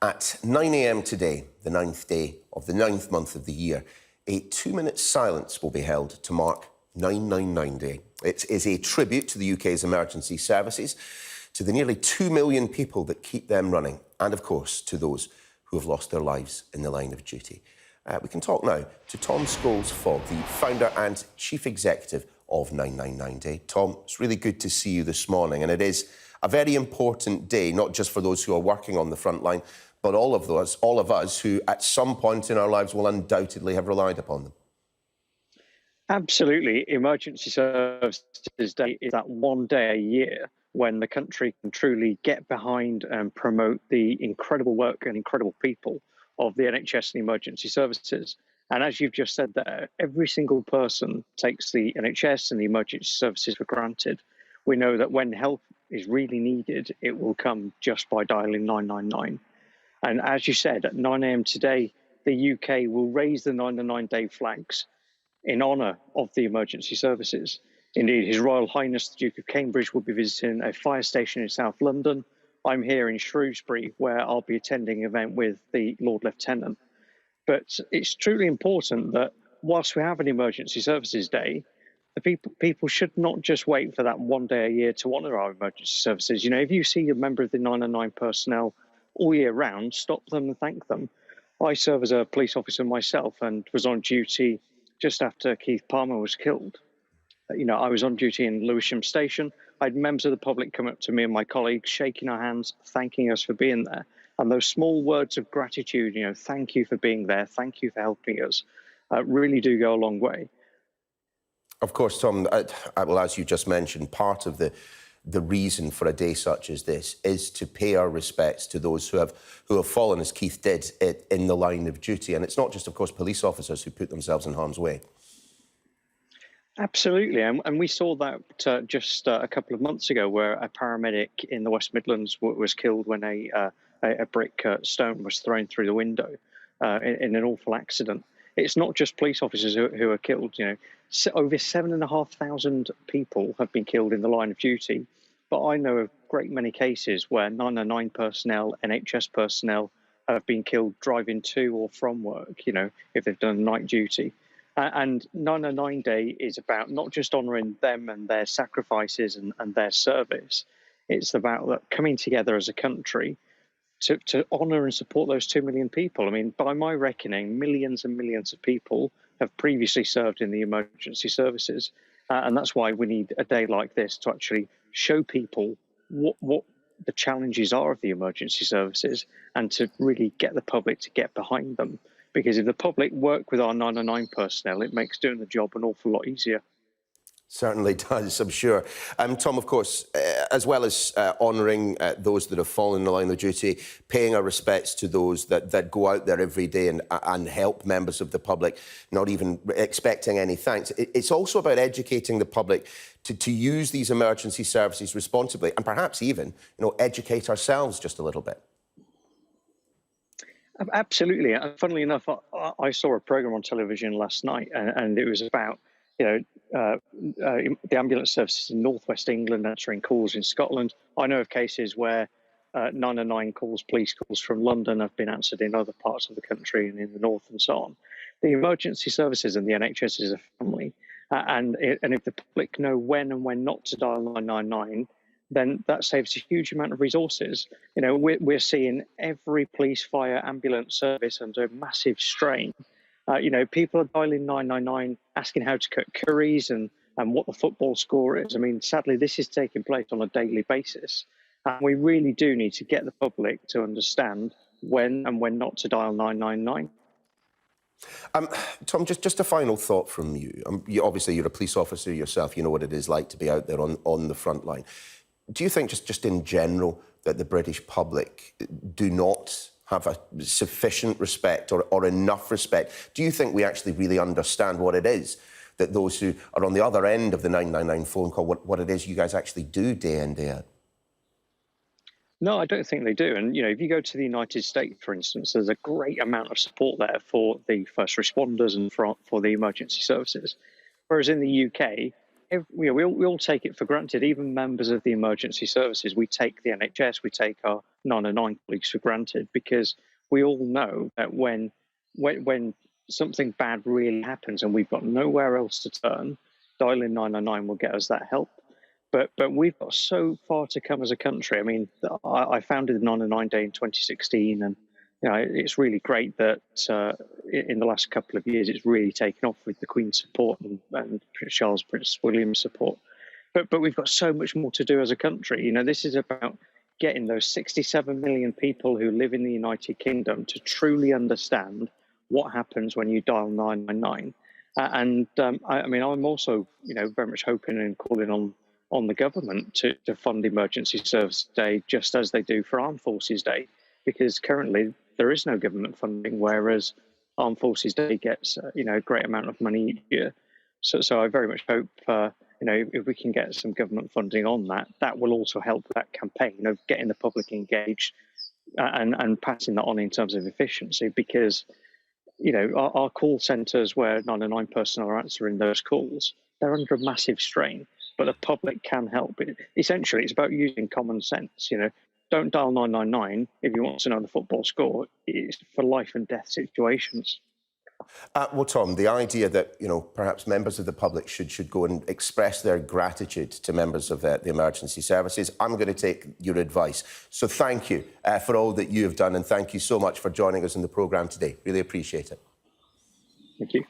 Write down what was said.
At 9 a.m. today, the 9th day of the 9th month of the year, a 2-minute silence will be held to mark 999 Day. It is a tribute to the UK's emergency services, to the nearly 2 million people that keep them running, and of course to those who have lost their lives in the line of duty. We can talk now to Tom Scholes-Fogg, the founder and chief executive of 999 Day. Tom, it's really good to see you this morning, and it is a very important day, not just for those who are working on the front line, but all of us who at some point in our lives will undoubtedly have relied upon them. Absolutely. Emergency Services Day is that one day a year when the country can truly get behind and promote the incredible work and incredible people of the NHS and emergency services. And as you've just said there, every single person takes the NHS and the emergency services for granted. We know that when help is really needed, it will come just by dialing 999. And as you said, at 9 a.m. today, the UK will raise the 999 Day flags in honour of the emergency services. Indeed, His Royal Highness the Duke of Cambridge will be visiting a fire station in South London. I'm here in Shrewsbury, where I'll be attending an event with the Lord Lieutenant. But it's truly important that whilst we have an Emergency Services Day, the people should not just wait for that one day a year to honour our emergency services. You know, if you see a member of the 999 personnel all year round, stop them and thank them. I serve as a police officer myself and was on duty just after Keith Palmer was killed. You know, I was on duty in Lewisham Station. I had members of the public come up to me and my colleagues, shaking our hands, thanking us for being there. And those small words of gratitude, you know, thank you for being there, thank you for helping us, really do go a long way. Of course, Tom, well, as you just mentioned, part of the reason for a day such as this is to pay our respects to those who have fallen, as Keith did, in the line of duty. And it's not just, of course, police officers who put themselves in harm's way. Absolutely, and we saw that just a couple of months ago, where a paramedic in the West Midlands was killed when a brick stone was thrown through the window in an awful accident. It's not just police officers who are killed. You know, over 7,500 people have been killed in the line of duty. But I know of a great many cases where 999 personnel, NHS personnel have been killed driving to or from work, you know, if they've done night duty. And 999 Day is about not just honouring them and their sacrifices and their service. It's about coming together as a country to honour and support those 2 million people. I mean, by my reckoning, millions and millions of people have previously served in the emergency services. And that's why we need a day like this to actually show people what the challenges are of the emergency services and to really get the public to get behind them. Because if the public work with our 999 personnel, it makes doing the job an awful lot easier. Certainly does, I'm sure. Tom, of course, as well as honouring those that have fallen in the line of duty, paying our respects to those that go out there every day and help members of the public, not even expecting any thanks. It's also about educating the public to use these emergency services responsibly and perhaps even, you know, educate ourselves just a little bit. Absolutely. Funnily enough, I saw a programme on television last night, and it was about, you know, the ambulance services in northwest England answering calls in Scotland. I know of cases where 999 calls, police calls from London have been answered in other parts of the country and in the north and so on. The emergency services and the NHS is a family. And if the public know when and when not to dial 999, then that saves a huge amount of resources. You know, we're seeing every police, fire, ambulance service under massive strain. You know, people are dialing 999, asking how to cut curries and what the football score is. I mean, sadly, this is taking place on a daily basis. And we really do need to get the public to understand when and when not to dial 999. Tom, just a final thought from you. Obviously, you're a police officer yourself. You know what it is like to be out there on the front line. Do you think, just in general, that the British public do not have a sufficient respect or enough respect? Do you think we actually really understand what it is that those who are on the other end of the 999 phone call, what it is you guys actually do day in, day out? No, I don't think they do. And, you know, if you go to the United States, for instance, there's a great amount of support there for the first responders and for the emergency services. Whereas in the UK, we all take it for granted. Even members of the emergency services, we take the NHS, we take our 909 colleagues for granted, because we all know that when something bad really happens and we've got nowhere else to turn, dialing 909 will get us that help. But we've got so far to come as a country. I mean, I founded the 909 Day in 2016, and it's really great that in the last couple of years it's really taken off with the Queen's support and Prince Charles, Prince William's support. But we've got so much more to do as a country. This is about getting those 67 million people who live in the United Kingdom to truly understand what happens when you dial 999. I mean, I'm also, very much hoping and calling on the government to fund Emergency Service Day just as they do for Armed Forces Day, because currently there is no government funding, whereas Armed Forces Day gets a great amount of money each year. So I very much hope if we can get some government funding on that will also help that campaign of getting the public engaged and passing that on in terms of efficiency, because our call centres where 909 personnel are answering those calls, they're under a massive strain, but the public can help. Essentially, it's about using common sense. Don't dial 999 if you want to know the football score. It's for life and death situations. Well, Tom, the idea that perhaps members of the public should go and express their gratitude to members of the emergency services, I'm going to take your advice. So thank you for all that you have done, and thank you so much for joining us in the programme today. Really appreciate it. Thank you.